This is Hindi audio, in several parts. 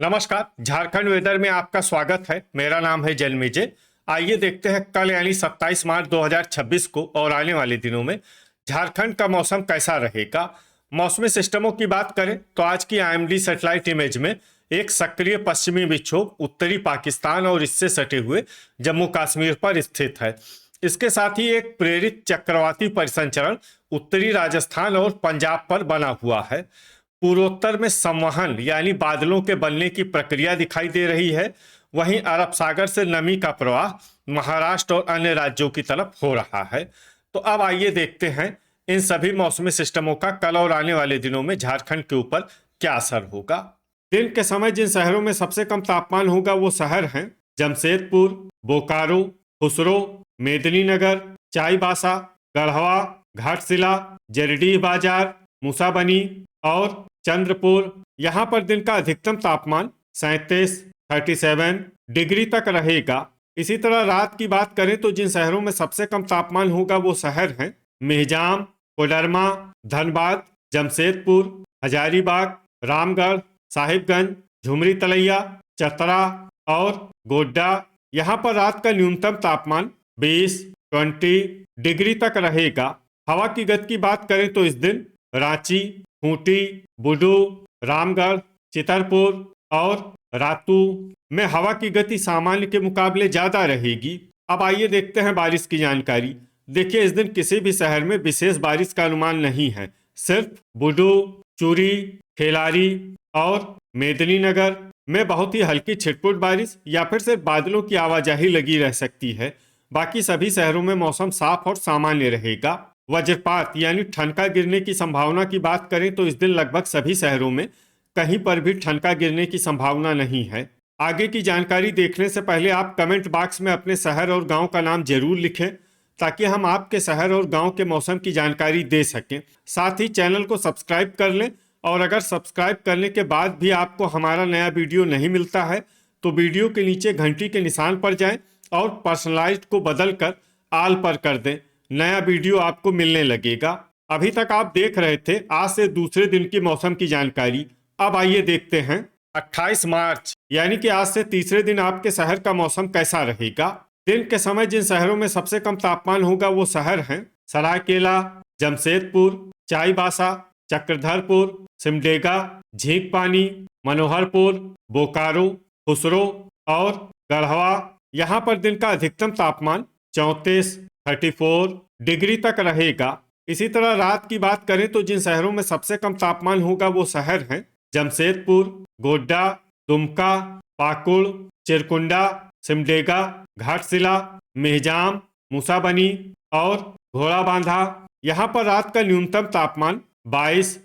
नमस्कार। झारखंड वेदर में आपका स्वागत है। मेरा नाम है जन्मेजय। आइए देखते हैं कल यानी 27 मार्च 2026 को और आने वाले दिनों में झारखंड का मौसम कैसा रहेगा। मौसमी सिस्टमों की बात करें तो आज की आईएमडी सैटेलाइट इमेज में एक सक्रिय पश्चिमी विक्षोभ उत्तरी पाकिस्तान और इससे सटे हुए जम्मू कश्मीर पर स्थित है। इसके साथ ही एक प्रेरित चक्रवाती परिसंचरण उत्तरी राजस्थान और पंजाब पर बना हुआ है। पूर्वोत्तर में संवहन यानी बादलों के बनने की प्रक्रिया दिखाई दे रही है। वहीं अरब सागर से नमी का प्रवाह महाराष्ट्र और अन्य राज्यों की तरफ हो रहा है। तो अब आइए देखते हैं इन सभी मौसमी सिस्टमों का कल और आने वाले दिनों में झारखंड के ऊपर क्या असर होगा। दिन के समय जिन शहरों में सबसे कम तापमान होगा वो शहर हैं जमशेदपुर, बोकारो, खुसरो, मेदिनीनगर, चाईबासा, गढ़वा, घाटशिला, जरडीह बाजार, मूसाबनी और चंद्रपुर। यहाँ पर दिन का अधिकतम तापमान 37 डिग्री तक रहेगा। इसी तरह रात की बात करें तो जिन शहरों में सबसे कम तापमान होगा वो शहर हैं मेहजाम, कोडरमा, धनबाद, जमशेदपुर, हजारीबाग, रामगढ़, साहिबगंज, झुमरी तलैया, चतरा और गोड्डा। यहाँ पर रात का न्यूनतम तापमान 20 डिग्री तक रहेगा। हवा की गति की बात करें तो इस दिन रांची, खूंटी, बुडू, रामगढ़, चितरपुर और रातू में हवा की गति सामान्य के मुकाबले ज्यादा रहेगी। अब आइए देखते हैं बारिश की जानकारी। देखिए, इस दिन किसी भी शहर में विशेष बारिश का अनुमान नहीं है। सिर्फ बुडू, चूरी, खेलारी और मेदिनीनगर में बहुत ही हल्की छिटपुट बारिश या फिर सिर्फ बादलों की आवाजाही लगी रह सकती है। बाकी सभी शहरों में मौसम साफ और सामान्य रहेगा। वज्रपात यानी ठनका गिरने की संभावना की बात करें तो इस दिन लगभग सभी शहरों में कहीं पर भी ठनका गिरने की संभावना नहीं है। आगे की जानकारी देखने से पहले आप कमेंट बॉक्स में अपने शहर और गांव का नाम जरूर लिखें ताकि हम आपके शहर और गांव के मौसम की जानकारी दे सकें। साथ ही चैनल को सब्सक्राइब कर लें और अगर सब्सक्राइब करने के बाद भी आपको हमारा नया वीडियो नहीं मिलता है तो वीडियो के नीचे घंटी के निशान पर जाएं और पर्सनलाइज्ड को बदल कर आल पर कर दें। नया वीडियो आपको मिलने लगेगा। अभी तक आप देख रहे थे आज से दूसरे दिन की मौसम की जानकारी। अब आइए देखते हैं 28 मार्च यानी कि आज से तीसरे दिन आपके शहर का मौसम कैसा रहेगा। दिन के समय जिन शहरों में सबसे कम तापमान होगा वो शहर हैं सरायकेला, जमशेदपुर, चाईबासा, चक्रधरपुर, सिमडेगा, झींकपानी, मनोहरपुर, बोकारो, खुसरो और गढ़वा। यहाँ पर दिन का अधिकतम तापमान 34 डिग्री तक रहेगा। इसी तरह रात की बात करें तो जिन शहरों में सबसे कम तापमान होगा वो शहर हैं जमशेदपुर, गोड्डा, दुमका, पाकुड़, चिरकुंडा, सिमडेगा, घाटशिला, मेहजाम, मूसाबनी और घोड़ाबांधा। यहाँ पर रात का न्यूनतम तापमान 22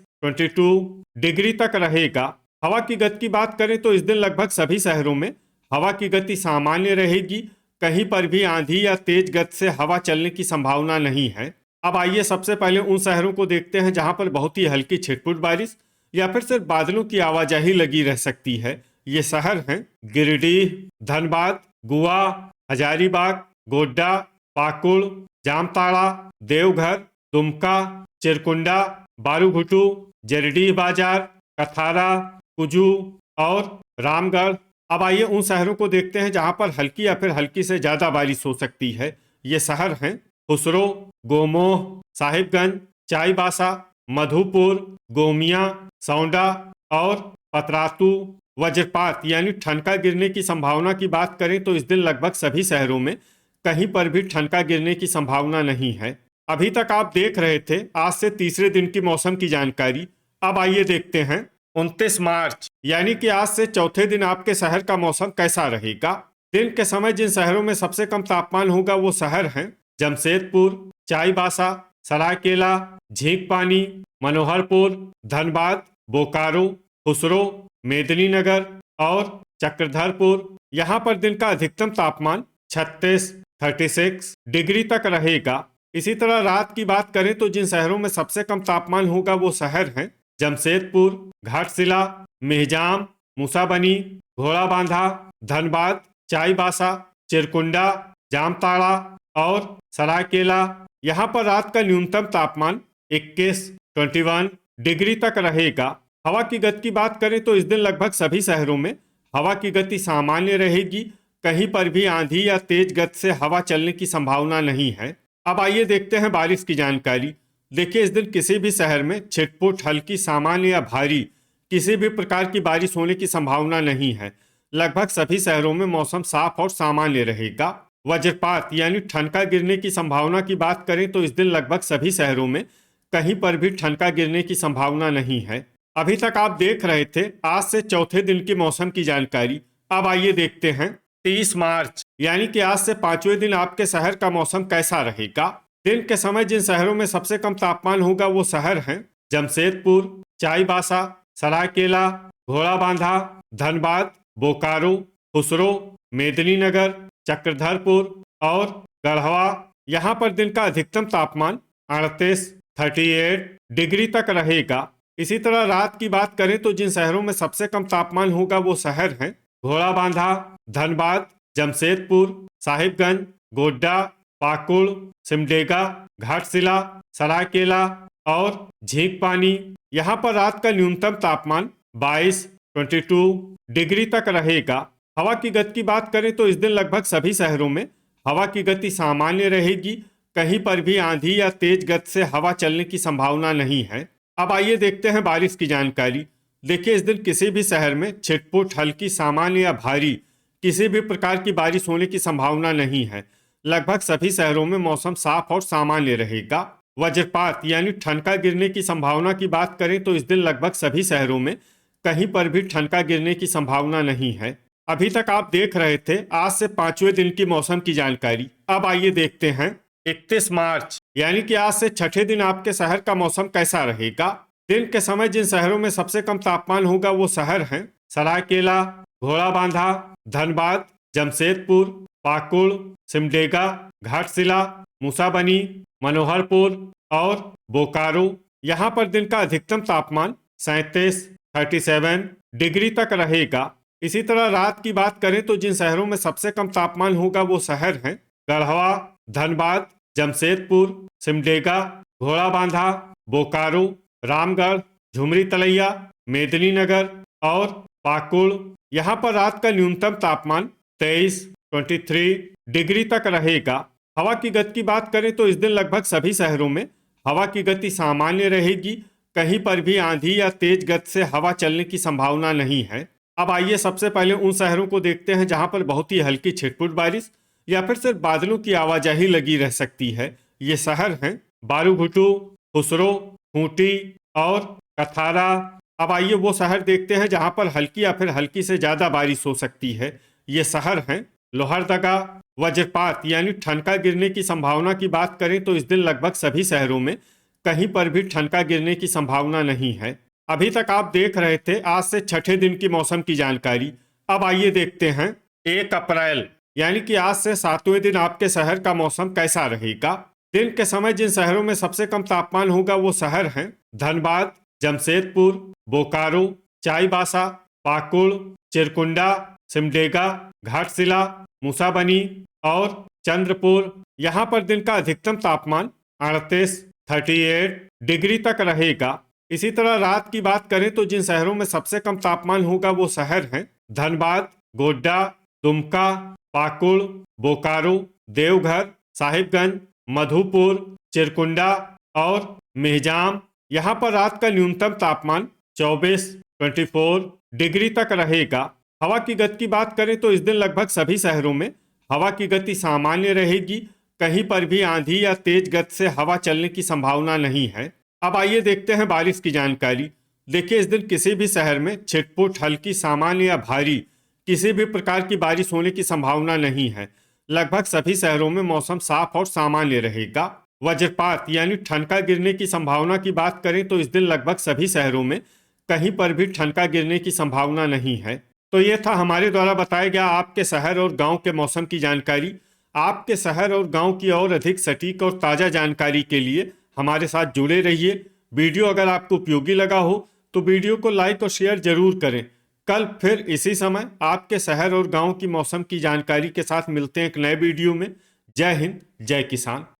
डिग्री तक रहेगा। हवा की गति की बात करें तो इस दिन लगभग सभी शहरों में हवा की गति सामान्य रहेगी। कहीं पर भी आंधी या तेज गति से हवा चलने की संभावना नहीं है। अब आइए सबसे पहले उन शहरों को देखते हैं जहां पर बहुत ही हल्की छिटपुट बारिश या फिर सिर्फ बादलों की आवाजाही लगी रह सकती है। ये शहर हैं गिरिडीह, धनबाद, गुआ, हजारीबाग, गोड्डा, पाकुड़, जामताड़ा, देवघर, दुमका, चिरकुंडा, बारूघुटू, जरडीह बाजार, कथारा, कुजू और रामगढ़। अब आइए उन शहरों को देखते हैं जहां पर हल्की या फिर हल्की से ज्यादा बारिश हो सकती है। ये शहर हैं खुसरो, गोमोह, साहिबगंज, चाईबासा, मधुपुर, गोमिया, सौंडा और पतरातू। वज्रपात यानी ठनका गिरने की संभावना की बात करें तो इस दिन लगभग सभी शहरों में कहीं पर भी ठनका गिरने की संभावना नहीं है। अभी तक आप देख रहे थे आज से तीसरे दिन की मौसम की जानकारी। अब आइए देखते हैं 29 मार्च यानी कि आज से चौथे दिन आपके शहर का मौसम कैसा रहेगा। दिन के समय जिन शहरों में सबसे कम तापमान होगा वो शहर हैं जमशेदपुर, चाईबासा, सरायकेला, झींकपानी, मनोहरपुर, धनबाद, बोकारो, खुसरो, मेदिनीनगर और चक्रधरपुर। यहाँ पर दिन का अधिकतम तापमान 36 डिग्री तक रहेगा। इसी तरह रात की बात करें तो जिन शहरों में सबसे कम तापमान होगा वो शहर हैं जमशेदपुर, घाटशिला, मेहजाम, मूसाबनी, घोड़ाबांधा, धनबाद, चाईबासा, चिरकुंडा, जामताड़ा और सरायकेला। यहाँ पर रात का न्यूनतम तापमान 21 डिग्री तक रहेगा। हवा की गति की बात करें तो इस दिन लगभग सभी शहरों में हवा की गति सामान्य रहेगी, कहीं पर भी आंधी या तेज गति से हवा चलने की संभावना नहीं है। अब आइए देखते हैं बारिश की जानकारी। देखिए, इस दिन किसी भी शहर में छिटपुट, हल्की, सामान्य या भारी किसी भी प्रकार की बारिश होने की संभावना नहीं है। लगभग सभी शहरों में मौसम साफ और सामान्य रहेगा। वज्रपात यानी ठनका गिरने की संभावना की बात करें तो इस दिन लगभग सभी शहरों में कहीं पर भी ठनका गिरने की संभावना नहीं है। अभी तक आप देख रहे थे आज से चौथे दिन की मौसम की जानकारी। अब आइए देखते हैं 30 मार्च यानी कि आज से 5वें दिन आपके शहर का मौसम कैसा रहेगा। दिन के समय जिन शहरों में सबसे कम तापमान होगा वो शहर हैं जमशेदपुर, चाईबासा, सरायकेला, घोड़ाबांधा, धनबाद, बोकारो, खुसरो, मेदिनीनगर, चक्रधरपुर और गढ़वा। यहाँ पर दिन का अधिकतम तापमान 38 डिग्री तक रहेगा। इसी तरह रात की बात करें तो जिन शहरों में सबसे कम तापमान होगा वो शहर हैं घोड़ाबांधा, धनबाद, जमशेदपुर, साहिबगंज, गोड्डा, पाकुड़, सिमडेगा, घाटशिला, सरायकेला और झींकपानी। यहाँ पर रात का न्यूनतम तापमान 22 डिग्री तक रहेगा। हवा की गति की बात करें तो इस दिन लगभग सभी शहरों में हवा की गति सामान्य रहेगी, कहीं पर भी आंधी या तेज गति से हवा चलने की संभावना नहीं है। अब आइए देखते हैं बारिश की जानकारी। देखिए, इस दिन किसी भी शहर में छिटपुट, हल्की, सामान्य या भारी किसी भी प्रकार की बारिश होने की संभावना नहीं है। लगभग सभी शहरों में मौसम साफ और सामान्य रहेगा। वज्रपात यानी ठनका गिरने की संभावना की बात करें तो इस दिन लगभग सभी शहरों में कहीं पर भी ठनका गिरने की संभावना नहीं है। अभी तक आप देख रहे थे आज से 5वें दिन की मौसम की जानकारी। अब आइए देखते हैं 31 मार्च यानी कि आज से छठे दिन आपके शहर का मौसम कैसा रहेगा। दिन के समय जिन शहरों में सबसे कम तापमान होगा वो शहर हैं सरायकेला, घोड़ाबांधा, धनबाद, जमशेदपुर, पाकुड़, सिमडेगा, घाटशिला, मूसाबनी, मनोहरपुर और बोकारो। यहाँ पर दिन का अधिकतम तापमान 37 डिग्री तक रहेगा। इसी तरह रात की बात करें तो जिन शहरों में सबसे कम तापमान होगा वो शहर हैं गढ़वा, धनबाद, जमशेदपुर, सिमडेगा, घोड़ाबांधा, बोकारो, रामगढ़, झुमरी तलैया, मेदिनीनगर और पाकुड़। यहाँ पर रात का न्यूनतम तापमान 23 डिग्री तक रहेगा। हवा की गति की बात करें तो इस दिन लगभग सभी शहरों में हवा की गति सामान्य रहेगी, कहीं पर भी आंधी या तेज गति से हवा चलने की संभावना नहीं है। अब आइए सबसे पहले उन शहरों को देखते हैं जहां पर बहुत ही हल्की छिटपुट बारिश या फिर सिर्फ बादलों की आवाजाही लगी रह सकती है। ये शहर हैं बारूघुटू, खुसरो, खूंटी और कथारा। अब आइए वो शहर देखते हैं जहां पर हल्की या फिर हल्की से ज्यादा बारिश हो सकती है। ये शहर हैं लोहरदगा। वज्रपात यानी ठनका गिरने की संभावना की बात करें तो इस दिन लगभग सभी शहरों में कहीं पर भी ठनका गिरने की संभावना नहीं है। अभी तक आप देख रहे थे आज से छठे दिन की मौसम की जानकारी। अब आइए देखते हैं 1 अप्रैल यानी कि आज से 7वें दिन आपके शहर का मौसम कैसा रहेगा। दिन के समय जिन शहरों में सबसे कम तापमान होगा वो शहर हैं धनबाद, जमशेदपुर, बोकारो, चाईबासा, पाकुड़, चिरकुंडा, सिमडेगा, घाटशिला, मूसाबनी और चंद्रपुर। यहाँ पर दिन का अधिकतम तापमान 38 डिग्री तक रहेगा। इसी तरह रात की बात करें तो जिन शहरों में सबसे कम तापमान होगा वो शहर हैं धनबाद, गोड्डा, दुमका, पाकुड़, बोकारो, देवघर, साहिबगंज, मधुपुर, चिरकुंडा और मेहजाम। यहाँ पर रात का न्यूनतम तापमान 24 डिग्री तक रहेगा। हवा की गति की बात करें तो इस दिन लगभग सभी शहरों में हवा की गति सामान्य रहेगी, कहीं पर भी आंधी या तेज गति से हवा चलने की संभावना नहीं है। अब आइए देखते हैं बारिश की जानकारी। देखिए, इस दिन किसी भी शहर में छिटपुट, हल्की, सामान्य या भारी किसी भी प्रकार की बारिश होने की संभावना नहीं है। लगभग सभी शहरों में मौसम साफ और सामान्य रहेगा। वज्रपात यानी ठनका गिरने की संभावना की बात करें तो इस दिन लगभग सभी शहरों में कहीं पर भी ठनका गिरने की संभावना नहीं है। तो ये था हमारे द्वारा बताया गया आपके शहर और गांव के मौसम की जानकारी। आपके शहर और गांव की और अधिक सटीक और ताज़ा जानकारी के लिए हमारे साथ जुड़े रहिए। वीडियो अगर आपको उपयोगी लगा हो तो वीडियो को लाइक और शेयर जरूर करें। कल फिर इसी समय आपके शहर और गांव की मौसम की जानकारी के साथ मिलते हैं एक नए वीडियो में। जय हिंद, जय किसान।